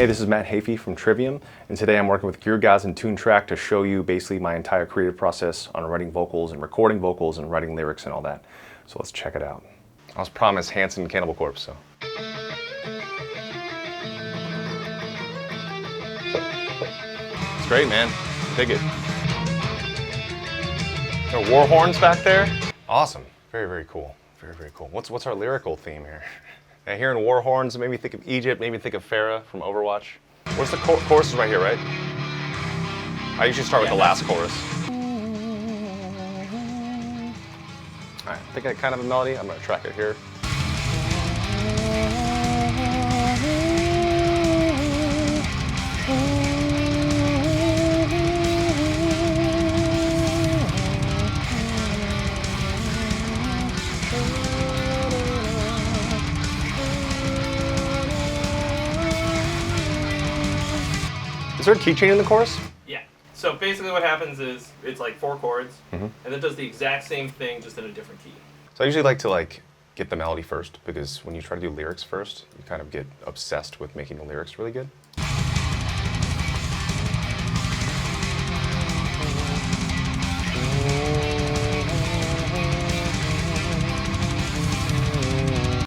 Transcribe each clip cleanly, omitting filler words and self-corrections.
Hey, this is Matt Heafy from Trivium, and today I'm working with your guys in Toontrack to show you basically my entire creative process on writing vocals and recording vocals and writing lyrics and all that. So let's check it out. I was promised Hanson Cannibal Corpse, so. It's great, man. Dig it. There are war horns back there. Awesome. Very, very cool. Very, very cool. What's our lyrical theme here? And hearing war horns made me think of Egypt, made me think of Farah from Overwatch. Where's the chorus is right here, right? I usually start with the last chorus. All right, I think I kind of have a melody. I'm gonna track it here. Is there a key change in the chorus? Yeah. So basically what happens is it's like 4 chords, and it does the exact same thing, just in a different key. So I usually like to get the melody first, because when you try to do lyrics first, you kind of get obsessed with making the lyrics really good.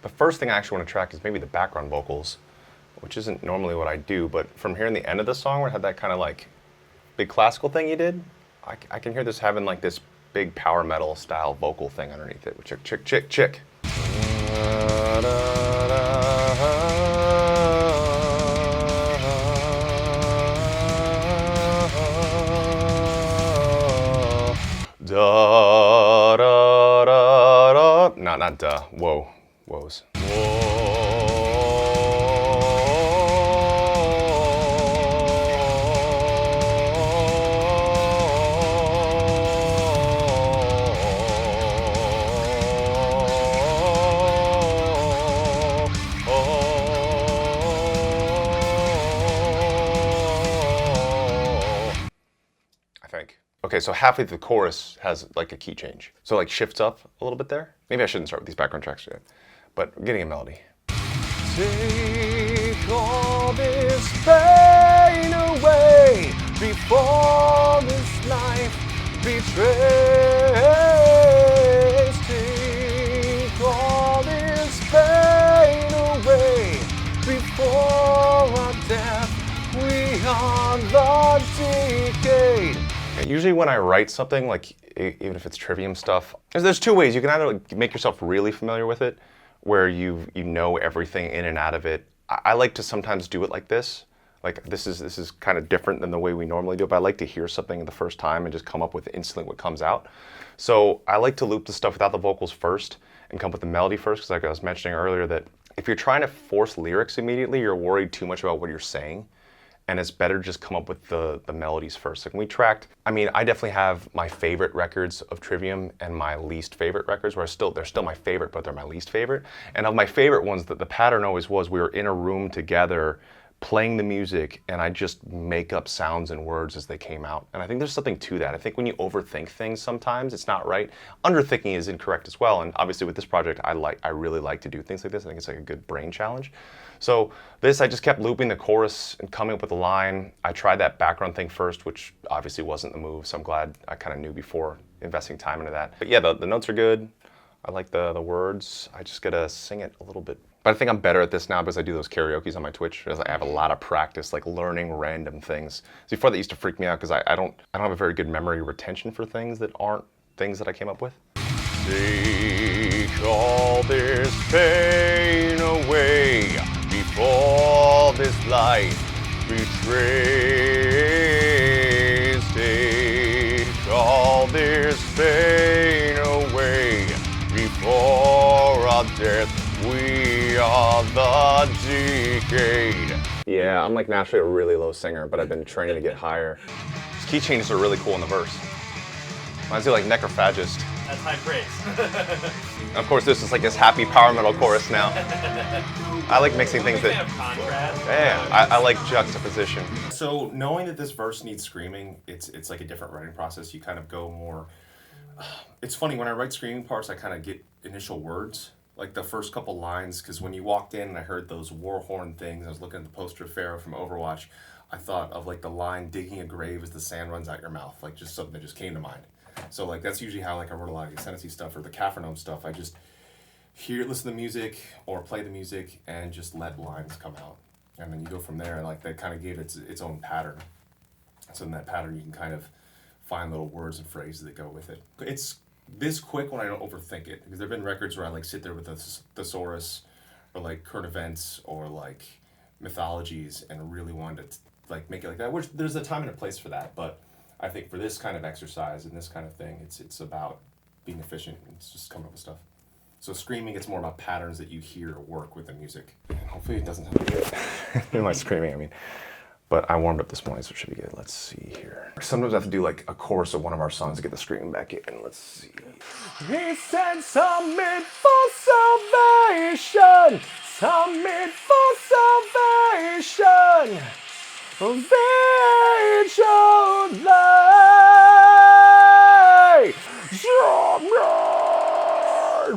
The first thing I actually want to track is maybe the background vocals, which isn't normally what I do, but from hearing the end of the song where it had that kind of like big classical thing you did, I can hear this having like this big power metal style vocal thing underneath it. Chick, chick, chick, chick. Da, da, da, da. Not duh. Whoa. Woes. I think. Okay, so halfway through the chorus has like a key change. So like shifts up a little bit there. Maybe I shouldn't start with these background tracks yet, but I'm getting a melody. Take all this pain away before this life betrays. Take all this pain away before our death. We are the decade. Usually when I write something, like even if it's Trivium stuff, there's 2 ways. You can either make yourself really familiar with it, where you know everything in and out of it. I like to sometimes do it like this. Like this is kind of different than the way we normally do it, but I like to hear something the first time and just come up with instantly what comes out. So I like to loop the stuff without the vocals first and come up with the melody first, because like I was mentioning earlier, that if you're trying to force lyrics immediately, you're worried too much about what you're saying. And it's better to just come up with the melodies first. Like when we tracked, I mean, I definitely have my favorite records of Trivium and my least favorite records, where they're still my favorite, but they're my least favorite. And of my favorite ones, the pattern always was we were in a room together playing the music, and I just make up sounds and words as they came out. And I think there's something to that. I think when you overthink things sometimes, it's not right. Underthinking is incorrect as well. And obviously with this project, I really like to do things like this. I think it's like a good brain challenge. So this, I just kept looping the chorus and coming up with a line. I tried that background thing first, which obviously wasn't the move. So I'm glad I kind of knew before investing time into that. But yeah, the notes are good. I like the words. I just gotta sing it a little bit. But I think I'm better at this now because I do those karaoke's on my Twitch. I have a lot of practice, like learning random things. So before that used to freak me out because I don't have a very good memory retention for things that aren't things that I came up with. Take all this pain away before this life betrays. Take all this pain away before our death. We are the decade. Yeah, I'm like naturally a really low singer, but I've been training to get higher. These key changes are really cool in the verse. Reminds me of like Necrophagist. That's high praise. Of course, this is like this happy power metal chorus now. I like mixing things that... contrast. Yeah, I like juxtaposition. So knowing that this verse needs screaming, it's like a different writing process. You kind of go more... It's funny, when I write screaming parts, I kind of get initial words, like the first couple lines, because when you walked in and I heard those war horn things, I was looking at the poster of Pharaoh from Overwatch, I thought of like the line, digging a grave as the sand runs out your mouth, like just something that just came to mind. So like that's usually how like I wrote a lot of the Ascendancy stuff or the Capernaum stuff. I just listen to the music or play the music and just let lines come out. And then you go from there, and like that kind of gave it its own pattern. So in that pattern you can kind of find little words and phrases that go with it. It's this quick when I don't overthink it, because there have been records where I like sit there with a thesaurus or like current events or like mythologies and really wanted to like make it like that, which there's a time and a place for that. But I think for this kind of exercise and this kind of thing, it's about being efficient and it's just coming up with stuff. So screaming, it's more about patterns that you hear work with the music. And hopefully it doesn't have to be good. In my screaming, I mean. But I warmed up this morning, so it should be good. Let's see here. Sometimes I have to do like a chorus of one of our songs to get the screaming back in. Let's see. He said, submit for salvation. Submit for salvation. Vigilantly. Submit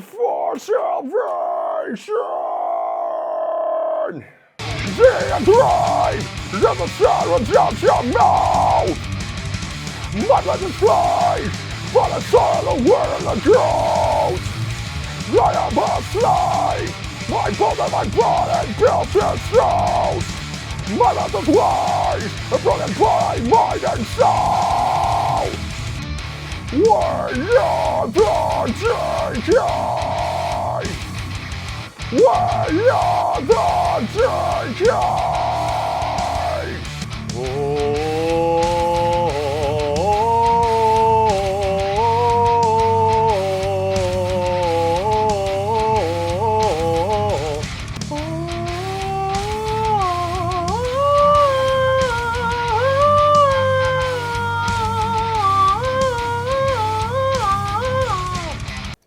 for salvation. And thrive, let the silence out your mouth. My blood is flies, but I saw the word of the truth. I am a slave, my bones and my blood and built his house. My mouth is wise, a broken body, mind and soul. When you're the decay, when you're the decay.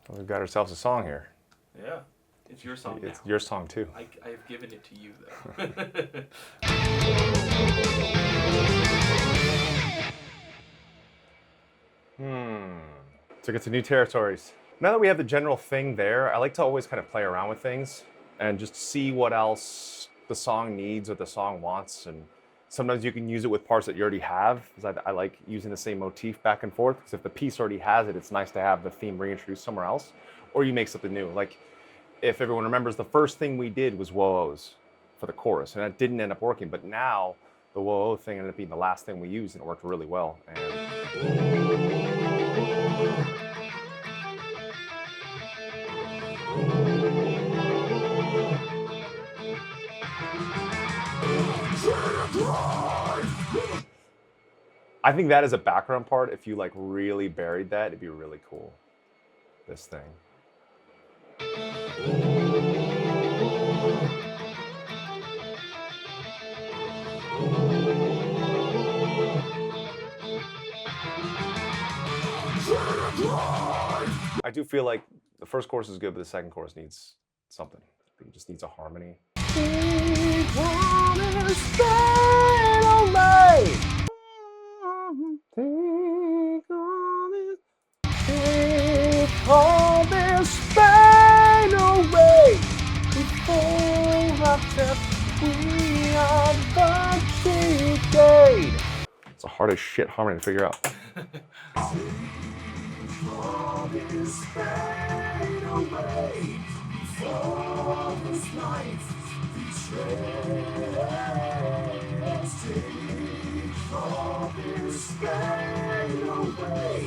We've got ourselves a song here. Yeah. It's your song It's now. your song too. I've given it to you, though. Took it to new territories. Now that we have the general thing there, I like to always kind of play around with things and just see what else the song needs or the song wants. And sometimes you can use it with parts that you already have, because I like using the same motif back and forth, because if the piece already has it, it's nice to have the theme reintroduced somewhere else, or you make something new. Like, if everyone remembers, the first thing we did was whoa-ohs for the chorus, and that didn't end up working, but now the whoa-oh thing ended up being the last thing we used, and it worked really well. And I think that as a background part, if you like really buried that, it'd be really cool. This thing. I do feel like the first chorus is good, but the second chorus needs something. I think it just needs a harmony. Take all this pain away. Before our death, we are the decade. It's a hard as shit harmony to figure out. All this pain away. Before this life betrays. Take all this pain away.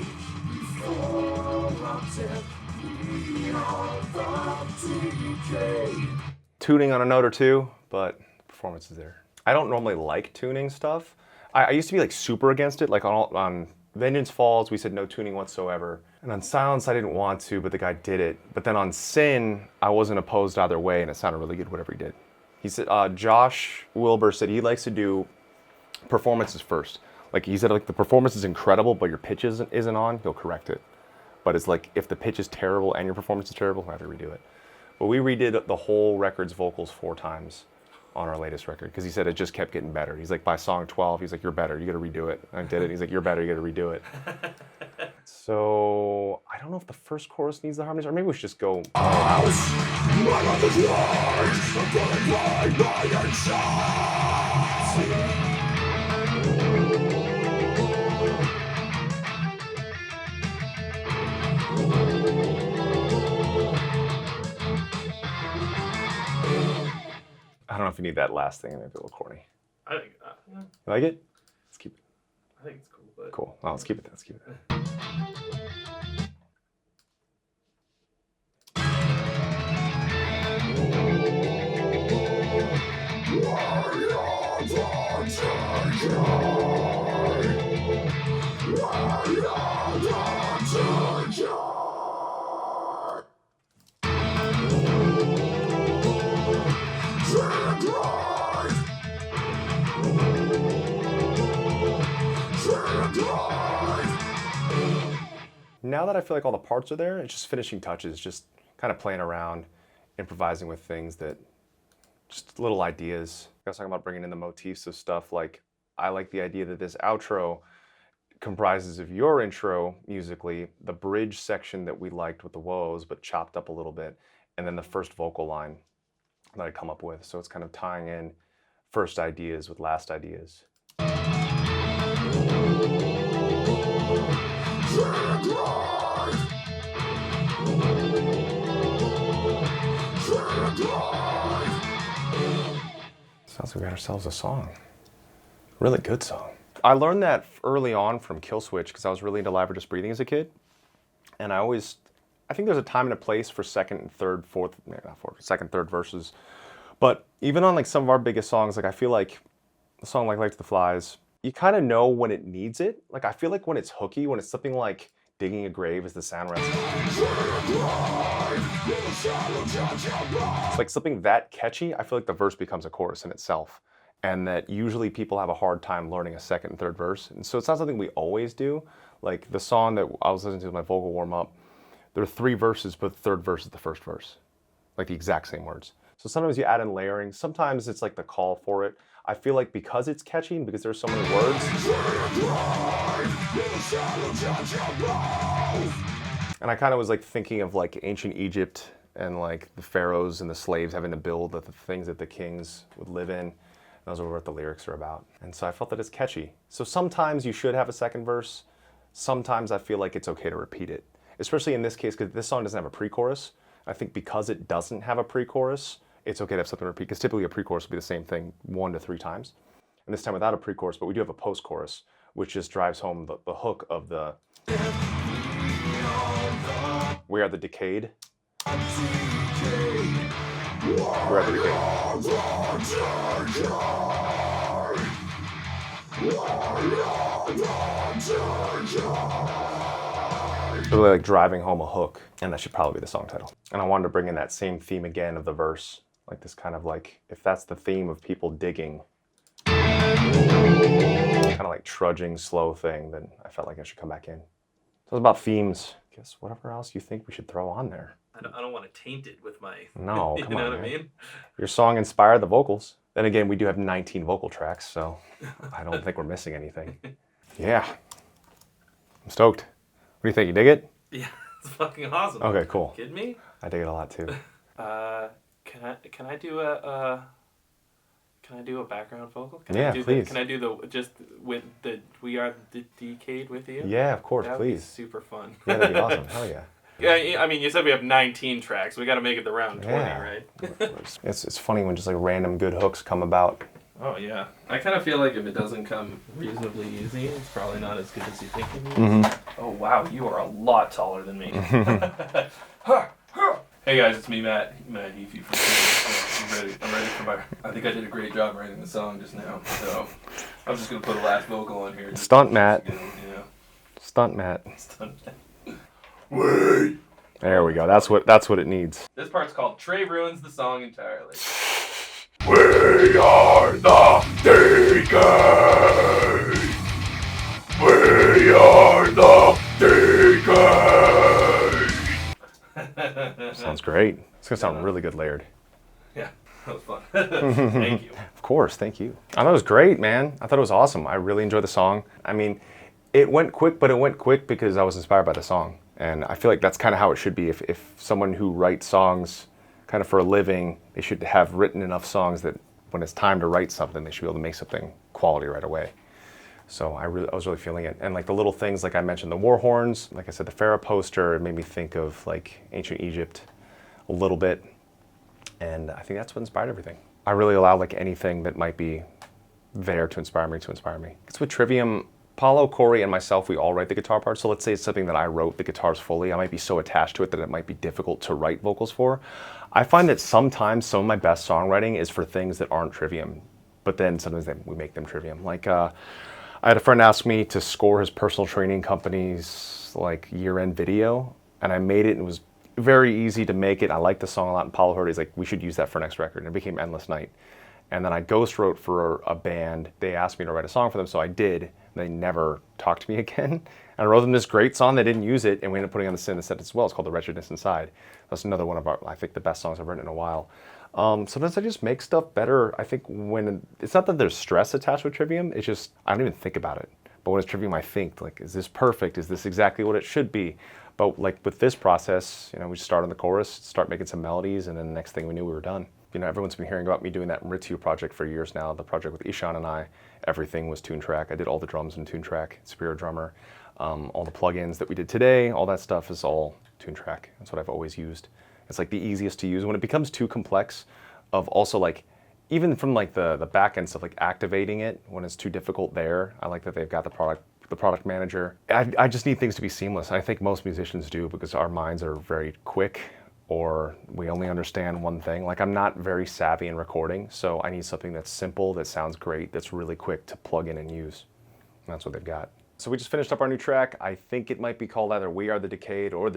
Tuning on a note or two, but performance is there. I don't normally like tuning stuff. I used to be like super against it. Like on Vengeance Falls, we said no tuning whatsoever. And on Silence, I didn't want to, but the guy did it. But then on Sin, I wasn't opposed either way, and it sounded really good, whatever he did. He said, Josh Wilbur said he likes to do performances first. Like he said, like the performance is incredible, but your pitch isn't on, he'll correct it. But it's like, if the pitch is terrible and your performance is terrible, we'll have to redo it. But we redid the whole record's vocals 4 times on our latest record, because he said it just kept getting better. He's like, by song 12, he's like, you're better, you gotta redo it. And I did it, he's like, you're better, you gotta redo it. So I don't know if the first chorus needs the harmonies, or maybe we should just go. I don't know if you need that last thing, it might be a little corny. I think. You like it? Let's keep it. I think it's cool, but Cool. Well, let's keep it. Let's keep it. Now that I feel like all the parts are there, it's just finishing touches, just kind of playing around, improvising with things that, just little ideas. I was talking about bringing in the motifs of stuff, like I like the idea that this outro comprises of your intro musically, the bridge section that we liked with the woes, but chopped up a little bit, and then the first vocal line that I come up with. So it's kind of tying in first ideas with last ideas. Sounds like we got ourselves a song. Really good song. I learned that early on from Killswitch because I was really into Live or Just Breathing as a kid. And I think there's a time and a place for second and third, second, third verses. But even on like some of our biggest songs, like I feel like a song like Light to the Flies, you kind of know when it needs it. Like I feel like when it's hooky, when it's something like Digging a Grave is the sound rest. It's like something that catchy, I feel like the verse becomes a chorus in itself. And that usually people have a hard time learning a second and third verse. And so it's not something we always do. Like the song that I was listening to with my vocal warm-up, there are 3 verses, but the third verse is the first verse. Like the exact same words. So sometimes you add in layering, sometimes it's like the call for it. I feel like because it's catchy and because there's so many words, and I kind of was like thinking of like ancient Egypt and like the pharaohs and the slaves having to build the things that the kings would live in. And those are what the lyrics are about. And so I felt that it's catchy. So sometimes you should have a second verse. Sometimes I feel like it's okay to repeat it, especially in this case because this song doesn't have a pre-chorus. I think because it doesn't have a pre-chorus, it's okay to have something to repeat, because typically a pre-chorus will be the same thing 1 to 3 times. And this time without a pre-chorus, but we do have a post-chorus, which just drives home the hook of the We Are the Decayed. We Are the Decayed. Really like driving home a hook, and that should probably be the song title. And I wanted to bring in that same theme again of the verse, like this kind of like, if that's the theme of people digging, kind of like trudging, slow thing, then I felt like I should come back in. So it's about themes. Guess whatever else you think we should throw on there. I don't want to taint it with my. No, you come know on, what man. I mean? Your song inspired the vocals. Then again, we do have 19 vocal tracks, so I don't think we're missing anything. Yeah, I'm stoked. What do you think? You dig it? Yeah, it's fucking awesome. Okay, cool. Kidding me? I dig it a lot too. Can I do a background vocal? Yeah, please. Can I do the just with the We Are the Decayed with you? Yeah, of course, That'd please. Be super fun. Yeah, that'd be awesome. Hell yeah. Yeah, I mean, you said we have 19 tracks. We got to make it the round 20, Yeah. right? It's funny when just like random good hooks come about. Oh yeah. I kind of feel like if it doesn't come reasonably easy, it's probably not as good as you think it is. Mm-hmm. Oh wow, you are a lot taller than me. Hey guys, it's me, Matt Heafy from Trivium. I'm ready for my. I think I did a great job writing the song just now, so I'm just gonna put a last vocal on here. Stunt Matt. You know. Stunt Matt. Stunt Matt. Wait. There we go. That's what it needs. This part's called Trey Ruins the Song Entirely. We are the decay. We are the decay. Sounds great. It's gonna sound really good layered. Yeah, that was fun. Thank you. Of course, thank you. I thought it was great, man. I thought it was awesome. I really enjoyed the song. I mean, It went quick, but it went quick because I was inspired by the song. And I feel like that's kind of how it should be. If someone who writes songs kind of for a living, they should have written enough songs that when it's time to write something, they should be able to make something quality right away. So I was really feeling it. And like the little things, like I mentioned, the war horns, like I said, the Pharaoh poster, it made me think of like ancient Egypt a little bit. And I think that's what inspired everything. I really allow like anything that might be there to inspire me. It's with Trivium, Paulo, Corey, and myself, we all write the guitar parts. So let's say it's something that I wrote the guitars fully. I might be so attached to it that it might be difficult to write vocals for. I find that sometimes some of my best songwriting is for things that aren't Trivium, but then sometimes we make them Trivium. Like I had a friend ask me to score his personal training company's like year-end video, and I made it, and it was very easy to make it. I liked the song a lot, and Paulo heard it. He's like, we should use that for next record, and it became Endless Night. And then I ghost wrote for a band. They asked me to write a song for them, so I did. They never talked to me again. And I wrote them this great song. They didn't use it, and we ended up putting on the Sin set as well. It's called The Wretchedness Inside. That's another one of our, I think, the best songs I've written in a while. Sometimes I just make stuff better. I think when, it's not that there's stress attached with Trivium, it's just, I don't even think about it. But when it's Trivium, I think, like, is this perfect? Is this exactly what it should be? But like with this process, you know, we just start on the chorus, start making some melodies, and then the next thing we knew, we were done. You know, everyone's been hearing about me doing that Ritsu project for years now, the project with Ishan and I. Everything was Toontrack. I did all the drums in Toontrack, Superior Drummer. All the plugins that we did today, all that stuff is all Toontrack. That's what I've always used. It's like the easiest to use. When it becomes too complex, of also like, even from like the back end stuff, like activating it when it's too difficult there, I like that they've got the product manager. I just need things to be seamless. I think most musicians do, because our minds are very quick, or we only understand one thing. Like, I'm not very savvy in recording, so I need something that's simple, that sounds great, that's really quick to plug in and use. And that's what they've got. So we just finished up our new track. I think it might be called either We Are the Decayed, or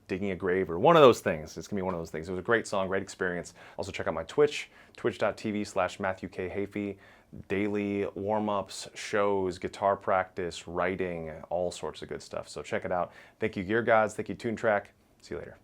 Digging a Grave, or one of those things. It's gonna be one of those things. It was a great song, great experience. Also check out my Twitch, twitch.tv/MatthewKHeafy. Daily warm-ups, shows, guitar practice, writing, all sorts of good stuff. So check it out. Thank you, Gear Gods. Thank you, Toontrack. See you later.